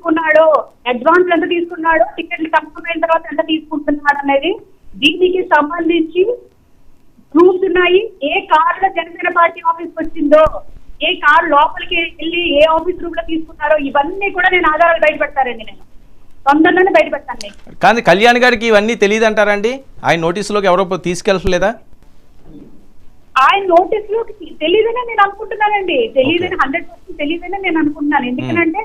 తీసుకున్నాడో, advance ఎంత తీసుకున్నాడో, టికెట్లు confirm అయిన తర్వాత ఎంత తీసుకుంటున్నాడు అనేది దీనికి సంబంధించి ప్రూఫ్స్ ఉన్నాయి. ఏ కార్ లో జనసేన పార్టీ ఆఫీస్ వచ్చిందో, ఏ కార్ లోపలికి వెళ్ళి ఏ ఆఫీస్ రూమ్ లో తీసుకున్నారో, ఇవన్నీ కూడా నేను ఆధారాలు బయటపెడతారండి. నేను తొందరలోనే బయటపెడతాను. కానీ కళ్యాణ్ గారికి ఇవన్నీ తెలియదు అంటారండి? ఆయన నోటీసులోకి ఎవరో తీసుకెళ్ళలేదా? ఆయన నోటీసులో తెలియదని నేను అనుకుంటున్నానండి. తెలియదని 100% తెలియదని నేను అనుకుంటున్నాను. ఎందుకంటే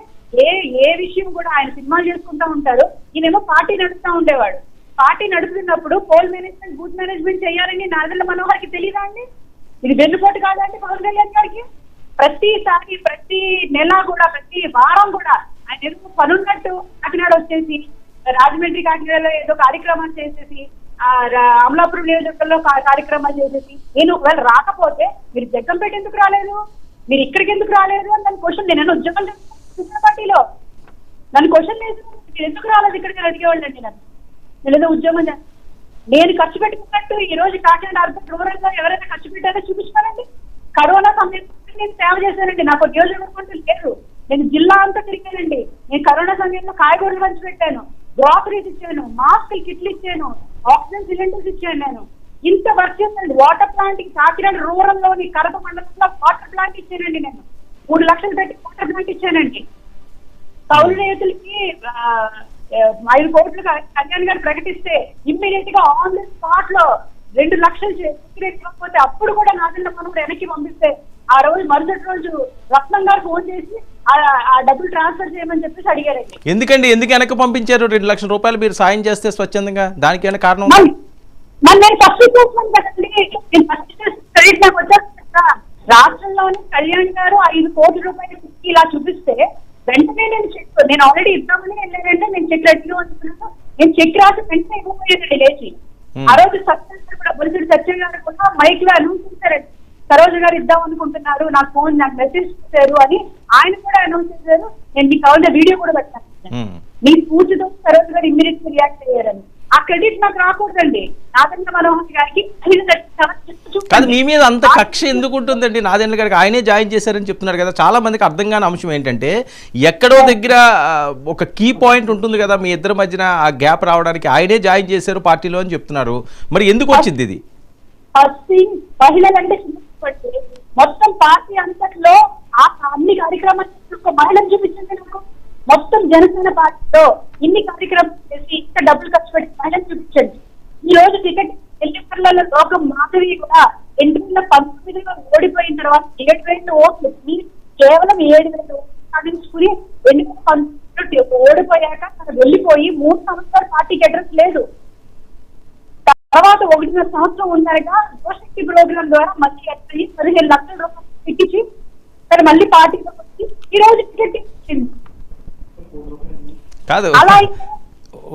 ఏ విషయం కూడా ఆయన సినిమాలు చేసుకుంటా ఉంటారు, ఈయనేమో పార్టీ నడుపుతా ఉండేవాడు. పార్టీ నడుపుతున్నప్పుడు పోల్ మేనేజ్మెంట్, బూత్ మేనేజ్మెంట్ చేయాలని నాదెళ్ల మనోహర్కి తెలియదా అండి? ఇది వెన్నుపోటు కాదండి పవన్ కళ్యాణ్ గారికి? ప్రతిసారి ప్రతి నెల కూడా ప్రతి వారం కూడా ఆయన ఏదో పనున్నట్టు కాకినాడ వచ్చేసి, రాజమండ్రి కాకినాడలో ఏదో కార్యక్రమాలు చేసేసి, అమలాపురం నియోజకవర్గంలో కార్యక్రమాలు చేసేసి, నేను ఒకవేళ రాకపోతే మీరు జగ్గంపేట ఎందుకు రాలేదు, మీరు ఇక్కడికి ఎందుకు రాలేదు అని నన్ను క్వశ్చన్, నేను ఉద్యోగం చేస్తున్న పార్టీలో నన్ను క్వశ్చన్ లేదు, మీరు ఎందుకు రాలేదు ఇక్కడికి అడిగేవాళ్ళండి. నేను ఏదో ఉద్యోగం నేను ఖర్చు పెట్టుకున్నట్టు ఈ రోజు కాకినాడ అర్బన్ రూరల్ గా ఎవరైనా ఖర్చు పెట్టారో చూపించానండి. కరోనా సమయంలో నేను సేవ చేశానండి. నాకు నియోజకవర్గం లేదు, నేను జిల్లా అంతా తిరిగానండి. నేను కరోనా సమయంలో కాయగూరలు పంచి పెట్టాను, గ్రాసరీస్ ఇచ్చాను, మాస్క్ కిట్లు ఇచ్చాను, ఆక్సిజన్ సిలిండర్స్ ఇచ్చాను. నేను ఇంత వర్క్ చేశానండి. వాటర్ ప్లాంట్ కాకినాడ రూరల్ లోని కడప మండలంలో వాటర్ ప్లాంట్ ఇచ్చానండి. నేను 3 లక్షలు పెట్టి వాటర్ ప్లాంట్ ఇచ్చానండి. కౌలు రైతులకి 5 కోట్లు కళ్యాణ్ గారు ప్రకటిస్తే ఇమ్మీడియట్ గా ఆన్ ది స్పాట్ లో 2 లక్షలు ఇవ్వకపోతే అప్పుడు కూడా నాదెళ్ల మనోహర్ వెనక్కి పంపిస్తే ఆ రోజు మరుసటి రోజు రత్నం గారు ఫోన్ చేసి ఆ డబ్బులు ట్రాన్స్ఫర్ చేయమని చెప్పేసి అడిగారండి. ఎందుకు వెనక్కి పంపించారు? 2 లక్షల రూపాయలు మీరు సాయం చేస్తే స్వచ్ఛందంగా, దానికి ఏమైనా కారణం? నేను ఫస్ట్ చేస్తున్నాను కదండి. నేను ఫస్ట్ క్రెడిట్ నాకు వచ్చేది కదా. రాష్ట్రంలోని కళ్యాణ్ గారు 5 కోట్ల రూపాయలు ఇలా చూపిస్తే వెంటనే నేను ఆల్రెడీ ఇద్దామని వెళ్ళానంటే నేను చెక్ రెడ్డి అనుకున్నాను. నేను చెక్ రాసి వెంటనే ఇవ్వబోయేదండి లేచి. ఆ రోజు సత్యం కూడా బొలిసిడి సత్యం గారు కూడా మైక్ లో అనౌన్స్ చేశారండి, సరోజ గారు ఇద్దాం అనుకుంటున్నారు, నాకు మెసేజ్ చేశారు అని ఆయన కూడా అనౌన్స్ చేశారు. నేను మీకు కావాలంటే వీడియో కూడా పెట్టాను. మీ పూజతో సరోజ గారు ఇమ్మీడియట్ రియాక్ట్ అయ్యారని. ఆ క్రెడిట్ నాకు రాకూడదండి. నాదెళ్ల మనోహర్ గారికి కాదు, మీ మీద అంత కక్ష ఎందుకు ఉంటుందండి నాదెళ్ల గారికి? ఆయనే జాయిన్ చేశారని చెప్తున్నారు కదా. చాలా మందికి అర్థం కాని అంశం ఏంటంటే, ఎక్కడో దగ్గర ఒక కీ పాయింట్ ఉంటుంది కదా మీ ఇద్దరి మధ్యన, ఆ గ్యాప్ రావడానికి ఆయనే జాయిన్ చేశారు పార్టీలో అని చెప్తున్నారు. మరి ఎందుకు వచ్చింది ఇది? మహిళలంటే మొత్తం పార్టీ అంతట్లో అన్ని కార్యక్రమాలు మహిళను చూపించింది. మొత్తం జనసేన పార్టీలో ఇన్ని కార్యక్రమాలు చేసి ఇంత డబ్బులు ఖర్చు పెట్టి మహిళను చూపించండి. ఈ రోజు టికెట్ ఎన్నికలలో లోకం మాధవి కూడా 2019లో ఓడిపోయిన తర్వాత 7,000 ఓట్లు కేవలం 7,000 ఓట్లు సాధించుకుని 2019 ఓడిపోయాక తను వెళ్ళిపోయి 3 సంవత్సరాలు పార్టీకి అడ్రస్ లేదు. తర్వాత 1.5 సంవత్సరం ఉన్నారుగా యువశక్తి ప్రోగ్రాం ద్వారా మళ్ళీ 15 లక్షల రూపాయలు ఎక్కించి తను మళ్ళీ పార్టీలోకి వచ్చి ఈ రోజు టికెట్ ఇచ్చింది. కాదు,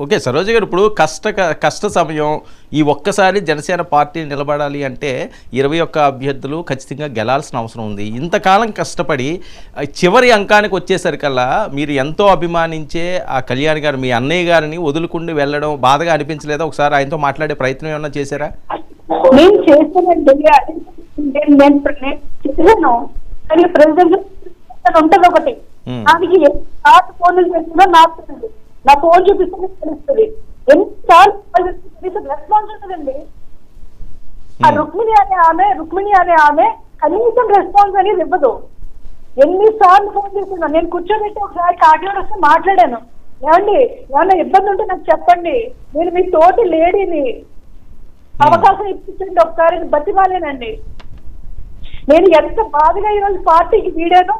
ఓకే సరోజ గారు, ఇప్పుడు కష్ట సమయం, ఈ ఒక్కసారి జనసేన పార్టీ నిలబడాలి అంటే 21 అభ్యర్థులు ఖచ్చితంగా గెలాల్సిన అవసరం ఉంది. ఇంతకాలం కష్టపడి చివరి అంకానికి వచ్చేసరికల్లా మీరు ఎంతో అభిమానించే ఆ కళ్యాణ్ గారు, మీ అన్నయ్య గారిని వదులుకుంటూ వెళ్ళడం బాధగా అనిపించలేదా? ఒకసారి ఆయనతో మాట్లాడే ప్రయత్నం ఏమన్నా చేశారా? నేను చేస్తానండి, ఉంటది ఒకటి, దానికి ఎన్నిసార్లు ఫోన్లు చేస్తుందో నాకు తెలియదు. నా ఫోన్ చూపిస్తే తెలుస్తుంది. ఎన్నిసార్లు రెస్పాన్స్ ఉంటుందండి. ఆ రుక్మిణి అనే ఆమె కనీసం రెస్పాన్స్ అనేది ఇవ్వదు. ఎన్నిసార్లు ఫోన్ చేస్తున్నా. నేను కూర్చోబెట్టి ఒకసారి కాకినాడ వస్తే మాట్లాడాను, ఏమండి ఏమన్నా ఇబ్బంది ఉంటే నాకు చెప్పండి, నేను మీ తోటి లేడీని, అవకాశం ఇప్పించండి ఒకసారి బతిమాలేనండి. నేను ఎంత బాధగా ఈరోజు పార్టీకి వీడాను.